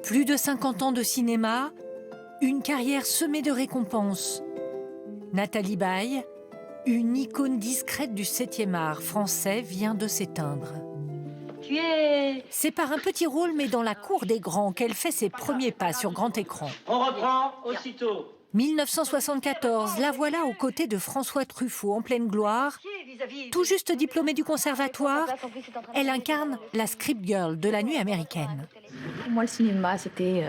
Plus de 50 ans de cinéma, une carrière semée de récompenses. Nathalie Baye, une icône discrète du 7e art français, vient de s'éteindre. C'est par un petit rôle, mais dans la cour des grands, qu'elle fait ses premiers pas sur grand écran. On reprend aussitôt. 1974, la voilà aux côtés de François Truffaut en pleine gloire. Tout juste diplômée du conservatoire, elle incarne la script girl de la nuit américaine. Pour moi, le cinéma, c'était...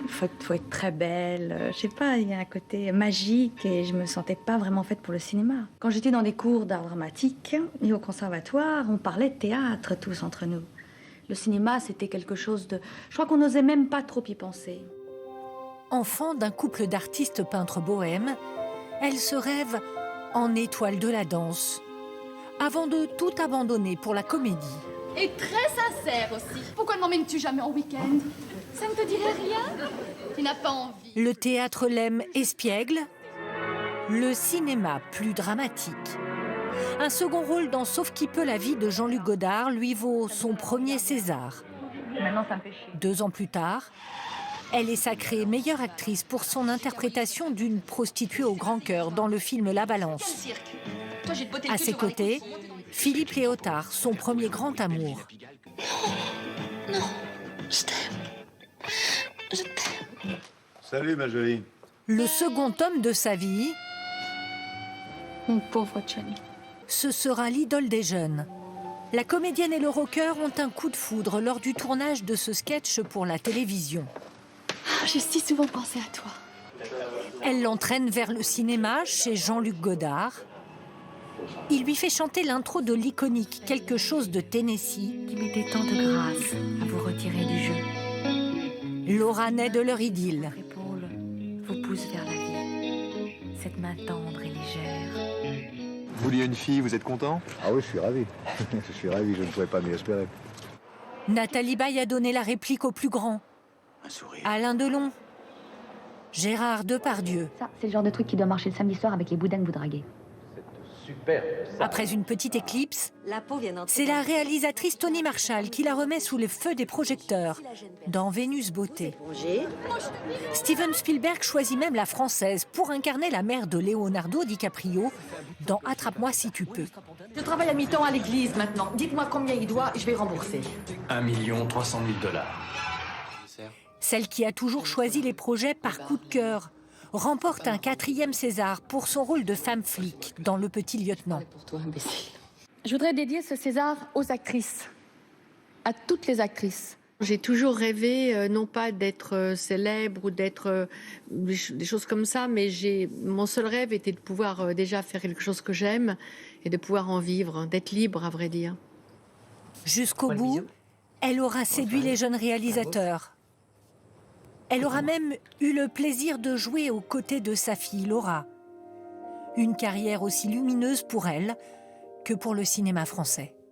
faut être très belle. Je sais pas, il y a un côté magique et je me sentais pas vraiment faite pour le cinéma. Quand j'étais dans des cours d'art dramatique et au conservatoire, on parlait de théâtre tous entre nous. Le cinéma, c'était quelque chose de... Je crois qu'on n'osait même pas trop y penser. Enfant d'un couple d'artistes peintres bohèmes, elle se rêve en étoile de la danse, avant de tout abandonner pour la comédie. Et très sincère aussi. Pourquoi ne m'emmènes-tu jamais en week-end? Ça ne te dirait rien? Tu n'as pas envie. Le théâtre l'aime espiègle, le cinéma plus dramatique. Un second rôle dans Sauf qui peut la vie de Jean-Luc Godard lui vaut son premier César. Maintenant, ça me fait chier. 2 ans plus tard, elle est sacrée meilleure actrice pour son interprétation d'une prostituée au grand cœur dans le film La Balance. À ses côtés, Philippe Léotard, son premier grand amour. Non, je t'aime. Je t'aime. Salut ma jolie. Le second tome de sa vie, Mon pauvre Johnny. ce sera l'idole des jeunes. La comédienne et le rocker ont un coup de foudre lors du tournage de ce sketch pour la télévision. J'ai si souvent pensé à toi. Elle l'entraîne vers le cinéma chez Jean-Luc Godard. Il lui fait chanter l'intro de l'iconique Quelque chose de Tennessee. Qui mettait tant de grâce à vous retirer du jeu. Laura naît de leur idylle. Votre épaule vous pousse vers la vie. Cette main tendre et légère. Vous vouliez une fille, vous êtes content? Ah oui, je suis ravi. Je suis ravi, je ne pouvais pas m'y espérer. Nathalie Baye a donné la réplique au plus grand. Un sourire. Alain Delon. Gérard Depardieu. Ça, c'est le genre de truc qui doit marcher le samedi soir avec les boudins que vous draguez. Après une petite éclipse, La peau vient d'entrer. c'est la réalisatrice Tony Marshall qui la remet sous les feux des projecteurs dans Vénus Beauté. Steven Spielberg choisit même la française pour incarner la mère de Leonardo DiCaprio dans Attrape-moi si tu peux. Je travaille à mi-temps à l'église maintenant. Dites-moi combien il doit et je vais rembourser. 1 300 000 $. Celle qui a toujours choisi les projets par coup de cœur remporte un 4e César pour son rôle de femme flic dans Le Petit Lieutenant. Pour toi, imbécile. Je voudrais dédier ce César aux actrices. À toutes les actrices. J'ai toujours rêvé, non pas d'être célèbre ou d'être des choses comme ça, mais mon seul rêve était de pouvoir déjà faire quelque chose que j'aime et de pouvoir en vivre, d'être libre, à vrai dire. Jusqu'au bout, elle aura séduit les jeunes réalisateurs. Elle aura même eu le plaisir de jouer aux côtés de sa fille Laura. Une carrière aussi lumineuse pour elle que pour le cinéma français.